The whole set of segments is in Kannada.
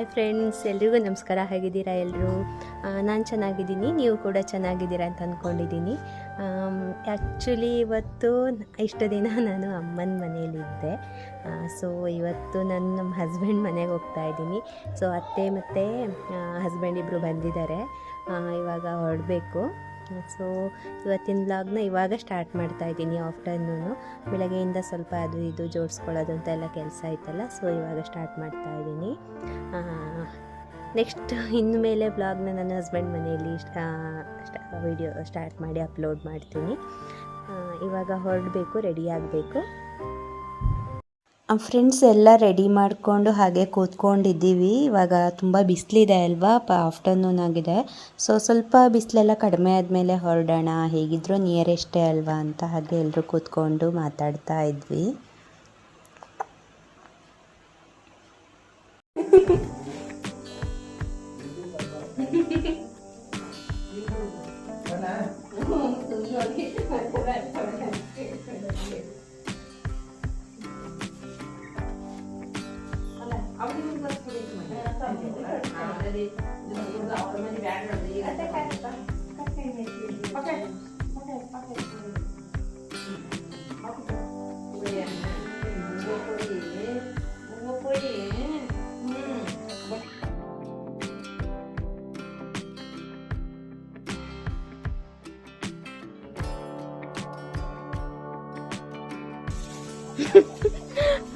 ಹಾಯ್ ಫ್ರೆಂಡ್ಸ್, ಎಲ್ರಿಗೂ ನಮಸ್ಕಾರ. ಹೇಗಿದ್ದೀರಾ ಎಲ್ಲರೂ? ನಾನು ಚೆನ್ನಾಗಿದ್ದೀನಿ, ನೀವು ಕೂಡ ಚೆನ್ನಾಗಿದ್ದೀರಾ ಅಂತ ಅಂದ್ಕೊಂಡಿದ್ದೀನಿ. ಆ್ಯಕ್ಚುಲಿ ಇವತ್ತು ಇಷ್ಟು ದಿನ ನಾನು ಅಮ್ಮನ ಮನೇಲಿದ್ದೆ. ಸೊ ಇವತ್ತು ನಾನು ನಮ್ಮ ಹಸ್ಬೆಂಡ್ ಮನೆಗೆ ಹೋಗ್ತಾ ಇದ್ದೀನಿ. ಸೊ ಅತ್ತೆ ಮತ್ತು ಹಸ್ಬೆಂಡ್ ಇಬ್ಬರು ಬಂದಿದ್ದಾರೆ. ಇವಾಗ ಹೊರಡಬೇಕು. ಸೊ ಇವತ್ತಿನ ವ್ಲಾಗ್ನ ಇವಾಗ ಸ್ಟಾರ್ಟ್ ಮಾಡ್ತಾ ಇದ್ದೀನಿ. ಆಫ್ಟರ್ನೂನು ಬೆಳಗ್ಗೆಯಿಂದ ಸ್ವಲ್ಪ ಅದು ಇದು ಜೋಡಿಸ್ಕೊಳ್ಳೋದು ಅಂತ ಎಲ್ಲ ಕೆಲಸ ಆಯ್ತಲ್ಲ, ಸೊ ಇವಾಗ ಸ್ಟಾರ್ಟ್ ಮಾಡ್ತಾ ಇದ್ದೀನಿ. ನೆಕ್ಸ್ಟ್ ಇನ್ಮೇಲೆ ವ್ಲಾಗ್ನ ನನ್ನ ಹಸ್ಬೆಂಡ್ ಮನೆಯಲ್ಲಿ ವಿಡಿಯೋ ಸ್ಟಾರ್ಟ್ ಮಾಡಿ ಅಪ್ಲೋಡ್ ಮಾಡ್ತೀನಿ. ಇವಾಗ ಹೊರಡಬೇಕು, ರೆಡಿ ಆಗಬೇಕು. ಫ್ರೆಂಡ್ಸ್ ಎಲ್ಲ ರೆಡಿ ಮಾಡಿಕೊಂಡು ಹಾಗೆ ಕೂತ್ಕೊಂಡಿದ್ದೀವಿ. ಇವಾಗ ತುಂಬ ಬಿಸಿಲಿದೆ ಅಲ್ವಾ, ಆಫ್ಟರ್ನೂನ್ ಆಗಿದೆ. ಸೊ ಸ್ವಲ್ಪ ಬಿಸಿಲೆಲ್ಲ ಕಡಿಮೆ ಆದಮೇಲೆ ಹೊರಡೋಣ, ಹೇಗಿದ್ರು ನಿಯರೆಸ್ಟೇ ಅಲ್ವಾ ಅಂತ ಹಾಗೆ ಎಲ್ಲರೂ ಕೂತ್ಕೊಂಡು ಮಾತಾಡ್ತಾ ಇದ್ವಿ.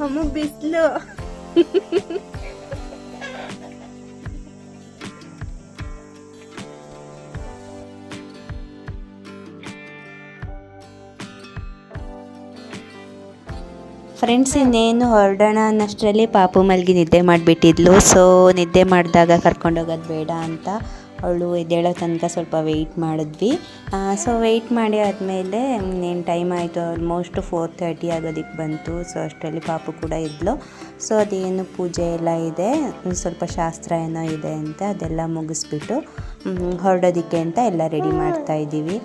ಅಮ್ಮ ಬಿಸಿಲು. ಫ್ರೆಂಡ್ಸ್, ಇನ್ನೇನು ಹೊರಡೋಣ ಅನ್ನಷ್ಟರಲ್ಲಿ ಪಾಪು ಮಲ್ಗಿ ನಿದ್ದೆ ಮಾಡಿಬಿಟ್ಟಿದ್ಲು. ಸೊ ನಿದ್ದೆ ಮಾಡಿದಾಗ ಕರ್ಕೊಂಡೋಗೋದು ಬೇಡ ಅಂತ ಅವಳು ಎದ್ದೇಳೋ ತನಕ ಸ್ವಲ್ಪ ವೆಯ್ಟ್ ಮಾಡಿದ್ವಿ. ಸೊ ವೆಯ್ಟ್ ಮಾಡಿ ಆದಮೇಲೆ ಇನ್ನೇನು ಟೈಮ್ ಆಯಿತು, ಆಲ್ಮೋಸ್ಟ್ 4:30 ಆಗೋದಕ್ಕೆ ಬಂತು. ಸೊ ಅಷ್ಟರಲ್ಲಿ ಪಾಪು ಕೂಡ ಇದ್ಲು. ಸೊ ಅದೇನು ಪೂಜೆ ಎಲ್ಲ ಇದೆ, ಸ್ವಲ್ಪ ಶಾಸ್ತ್ರ ಏನೋ ಇದೆ ಅಂತ ಅದೆಲ್ಲ ಮುಗಿಸ್ಬಿಟ್ಟು ಹೊರಡೋದಕ್ಕೆ ಅಂತ ಎಲ್ಲ ರೆಡಿ ಮಾಡ್ತಾಯಿದ್ದೀವಿ.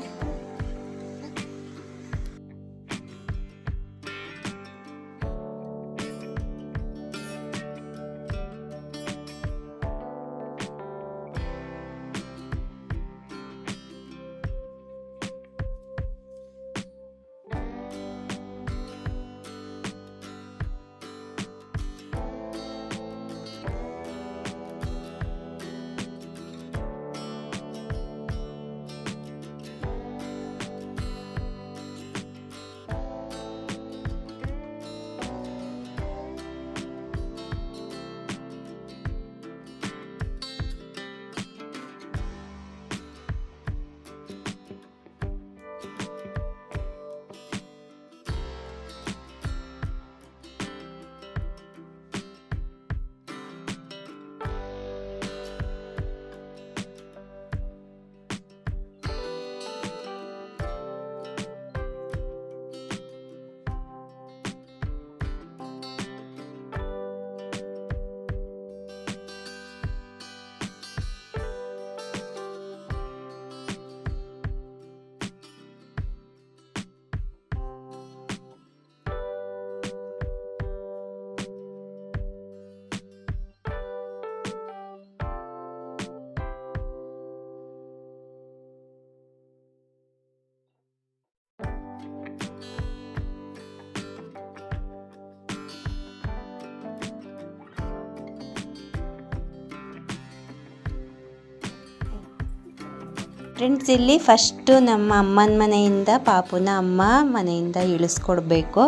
ಫ್ರೆಂಡ್ಸ್, ಇಲ್ಲಿ ಫಸ್ಟು ನಮ್ಮ ಅಮ್ಮನ ಮನೆಯಿಂದ ಪಾಪುನ ಅಮ್ಮ ಮನೆಯಿಂದ ಇಳಿಸ್ಕೊಡ್ಬೇಕು.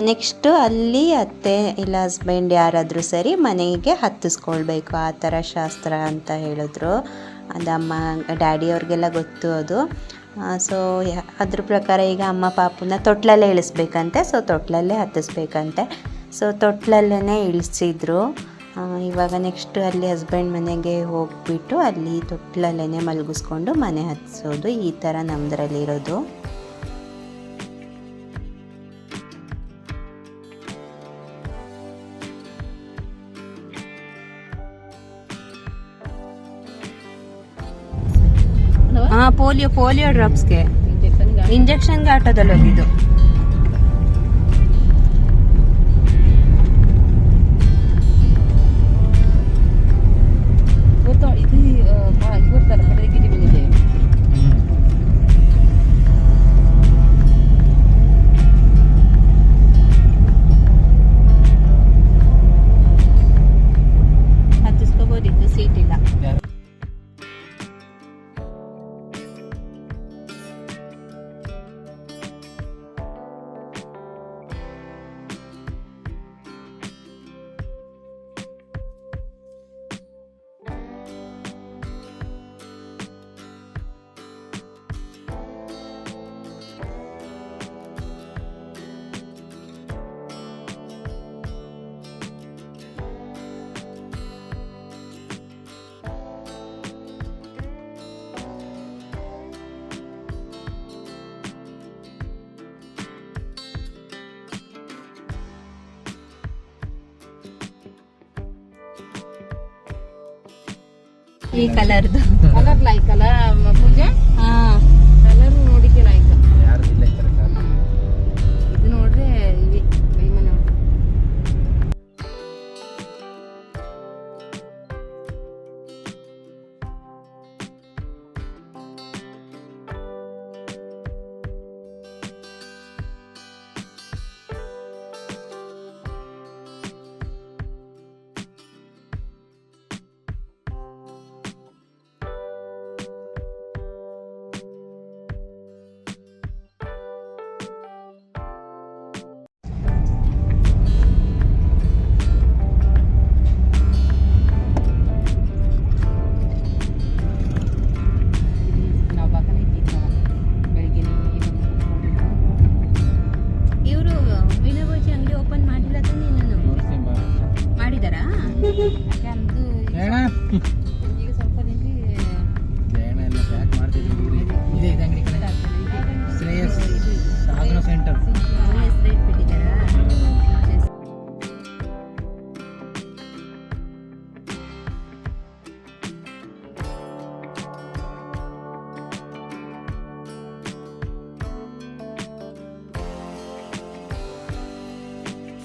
ನೆಕ್ಸ್ಟು ಅಲ್ಲಿ ಅತ್ತೆ ಇಲ್ಲ ಹಸ್ಬೆಂಡ್ ಯಾರಾದರೂ ಸರಿ ಮನೆಗೆ ಹತ್ತಿಸ್ಕೊಳ್ಬೇಕು. ಆ ಥರ ಶಾಸ್ತ್ರ ಅಂತ ಹೇಳಿದ್ರು. ಅದು ಅಮ್ಮ ಡ್ಯಾಡಿಯವ್ರಿಗೆಲ್ಲ ಗೊತ್ತು ಅದು. ಸೊ ಅದ್ರ ಪ್ರಕಾರ ಈಗ ಅಮ್ಮ ಪಾಪುನ ತೊಟ್ಲಲ್ಲೇ ಇಳಿಸ್ಬೇಕಂತೆ. ಸೊ ತೊಟ್ಲಲ್ಲೇ ಹತ್ತಿಸ್ಬೇಕಂತೆ. ಸೊ ತೊಟ್ಲಲ್ಲೇ ಇಳಿಸಿದ್ರು. ಇವಾಗ ನೆಕ್ಸ್ಟ್ ಅಲ್ಲಿ ಹಸ್ಬೆಂಡ್ ಮನೆಗೆ ಹೋಗ್ಬಿಟ್ಟು ಅಲ್ಲಿ ತೊಟ್ಲಲ್ಲೇ ಮಲಗಿಸ್ಕೊಂಡು ಮನೆ ಹತ್ತಿಸೋದು. ಈ ಥರ ನಮ್ಮದ್ರಲ್ಲಿರೋದು. ಪೋಲಿಯೋ ಡ್ರಾಪ್ಸ್ಗೆ ಇಂಜೆಕ್ಷನ್ಗೆ ಆಟೋದಲ್ಲಿ ಹೋಗಿದ್ದು. ಈ ಕಲರ್ದು ಕಲರ್ ಲೈಕ್ ಅಲ್ಲ ಪೂಜಾ. ಹಾ ಕಲರ್ ನೋಡಿಕೆ ಲೈಕ್ ಯಾರು ಇಲ್ಲ ಈ ತರ ಕಾರ್. ಇದು ನೋಡ್ರೆ ಇವೆ ಕೈ ಮನೆ ನಾವು ಬಾಕನೆ ಇದ್ದೀವಿ ಬೆಳಿಗ್ಗೆ ಇವರು ವಿನೋಬಾಜಿ ಅಂಗಡಿ ಓಪನ್ ಮಾಡಿಲ್ಲ ತಾನೇ ನಾನು ತೋರಿಸ್ತೀನಿ ಬಾ. ಮಾಡಿದಾರಾ ಯಾಕೆ ಅಂದು ಏನ ಈಗ ಸ್ವಲ್ಪ ದಿನ ಬೇಡ ಎಲ್ಲ ಪ್ಯಾಕ್ ಮಾಡ್ತಿದ್ರು ಹುಡುಗರು. ಇದೆ ಇದೆ ಅಂಗಡಿ ಕಡೆ ಶ್ರೇಯಸ್ ಸಾಗರ ಸೆಂಟರ್. ಹೆಸರು ಇಟ್ಬಿಟ್ಟಿದ್ದಾರಾ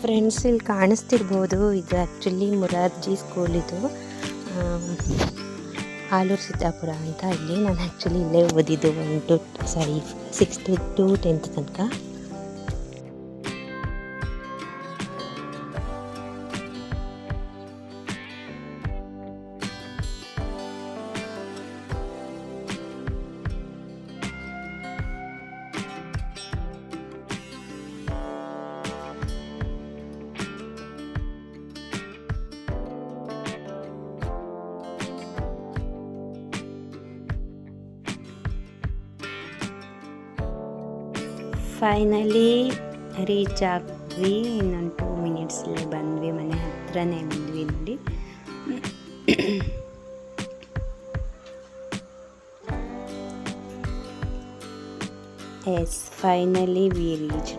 ಫ್ರೆಂಡ್ಸ್ ಇಲ್ಲಿ ಕಾಣಿಸ್ತಿರ್ಬೋದು ಇದು ಆ್ಯಕ್ಚುಲಿ ಮುರಾರ್ಜಿ ಸ್ಕೂಲ್ ಇದು ಆಲೂರು ಸಿದ್ದಾಪುರ ಅಂತ. ಇಲ್ಲಿ ನಾನು ಆ್ಯಕ್ಚುಲಿ ಇಲ್ಲೇ ಓದಿದ್ದು 6th to 10th ತನಕ. ಫೈನಲಿ ರೀಚ್ ಆದ್ವಿ. ಇನ್ನೊಂದು 2 ಮಿನಿಟ್ಸಲ್ಲಿ ಬಂದ್ವಿ. ಮನೆ ಹತ್ರನೇ ಬಂದ್ವಿ ನೋಡಿ. S finally we reach.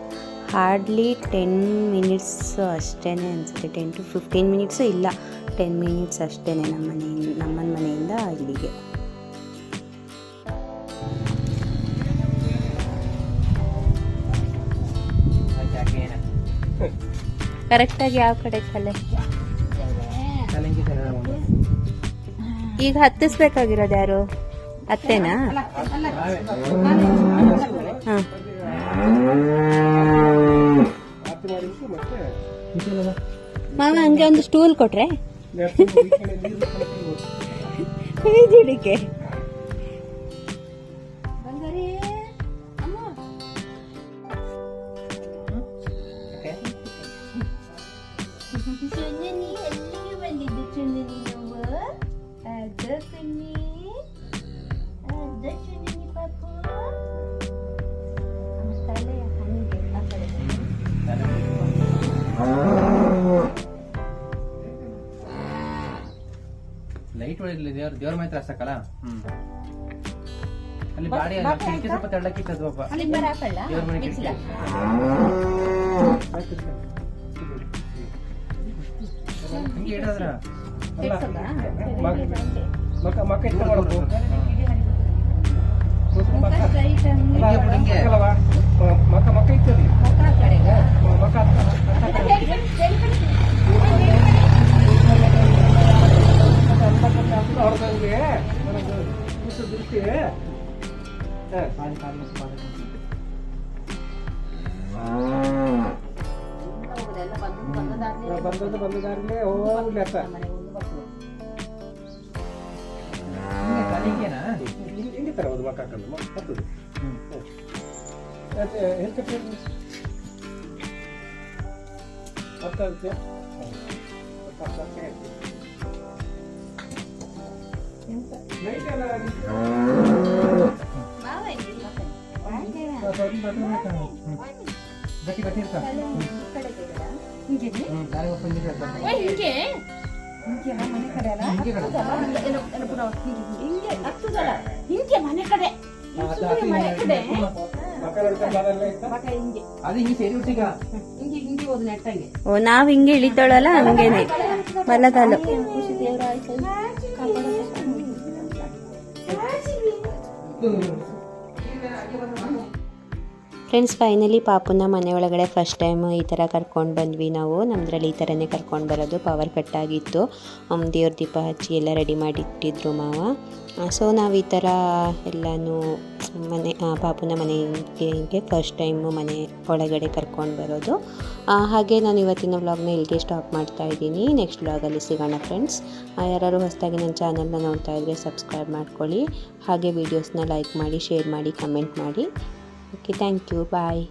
Hardly 10 minutes ಅಷ್ಟೇ ಅನಿಸುತ್ತೆ. 10 to 15 ಮಿನಿಟ್ಸು ಇಲ್ಲ, 10 ಮಿನಿಟ್ಸ್ ಅಷ್ಟೇ ನಮ್ಮ ಮನೆಯಿಂದ ಇಲ್ಲಿಗೆ. ಕರೆಕ್ಟಾಗಿ ಯಾವ ಕಡೆ ಕಲೆ ಈಗ ಹತ್ತಿಸ್ಬೇಕಾಗಿರೋದು ಯಾರು? ಅತ್ತೆನಾ? ಹಾಂ ಮಾವ ಹಂಗೆ ಒಂದು ಸ್ಟೂಲ್ ಕೊಟ್ರೆ ಜಿಡಿಕೆ ಲೈಟ್ ಒಳಗೆ ದೇವ್ರ ಮಾತ್ರ ಹಚ್ಚಕ್ಕಲ್ಲ. ಅಲ್ಲಿ ಬಾಡಿ ಕಿಟಕಿ ಸ್ವಲ್ಪ ತೆಳ್ಳಕ್ಕಿತ್ತದು ಪಾಪ. ದೇವ್ರ ಮನೆ ಕಿಟಕಿ ಹಿಂಗೆ ಇಡದ್ರ ಮಕ್ಕ ಇಷ್ಟ ಮಾಡೋದು ಮಕ್ಕ ಇರ್ತದೆ ಮಕ್ಕ ಅವ್ರದಂಗೆ ದೃಷ್ಟಿ ಬಂದದಾರಲ್ಲೇ ಹೋಗ್ಲಿ ಅತ್ತ ಹಿಂಗೆ ತರ ಹೌದು ಮಕ್ಕ ಹಾಕಂದು ಹತ್ತದು ಹೆಲ್ಕತ್ತೆ ಹತ್ತಂತೆ ಗಟ್ಟಿ ಗಟ್ಟಿ ಇರ್ತಾರೆ ಮನೆ ಕಡೆ ಓ ನಾವ್ ಹಿಂಗೆ ಇಳಿತಾಳಲ್ಲ ಹಂಗೇನೆ ಬಲಗಾಲು ಫ್ರೆಂಡ್ಸ್ ಫೈನಲಿ ಪಾಪುನ ಮನೆ ಒಳಗಡೆ ಫಸ್ಟ್ ಟೈಮ್ ಈ ಥರ ಕರ್ಕೊಂಡು ಬಂದ್ವಿ ನಾವು. ನಮ್ಮದ್ರಲ್ಲಿ ಈ ಥರನೇ ಕರ್ಕೊಂಡು ಬರೋದು. ಪವರ್ ಕಟ್ ಆಗಿತ್ತು, ದೇವ್ರ ದೀಪ ಹಚ್ಚಿ ಎಲ್ಲ ರೆಡಿ ಮಾಡಿಟ್ಟಿದ್ರು ಮಾವ. ಸೊ ನಾವು ಈ ಥರ ಎಲ್ಲನೂ ಪಾಪುನ ಮನೆಗೆ ಫಸ್ಟ್ ಟೈಮು ಮನೆ ಒಳಗಡೆ ಕರ್ಕೊಂಡು ಬರೋದು. ಹಾಗೆ ನಾನು ಇವತ್ತಿನ ವ್ಲಾಗ್ನ ಇಲ್ಲಿಗೆ ಸ್ಟಾಪ್ ಮಾಡ್ತಾ ಇದ್ದೀನಿ. ನೆಕ್ಸ್ಟ್ ವ್ಲಾಗಲ್ಲಿ ಸಿಗೋಣ ಫ್ರೆಂಡ್ಸ್. ಯಾರು ಹೊಸದಾಗಿ ನನ್ನ ಚಾನಲ್ನ ನೋಡ್ತಾ ಇದ್ದರೆ ಸಬ್ಸ್ಕ್ರೈಬ್ ಮಾಡ್ಕೊಳ್ಳಿ. ಹಾಗೆ ವೀಡಿಯೋಸ್ನ ಲೈಕ್ ಮಾಡಿ, ಶೇರ್ ಮಾಡಿ, ಕಮೆಂಟ್ ಮಾಡಿ. Okay, thank you, bye.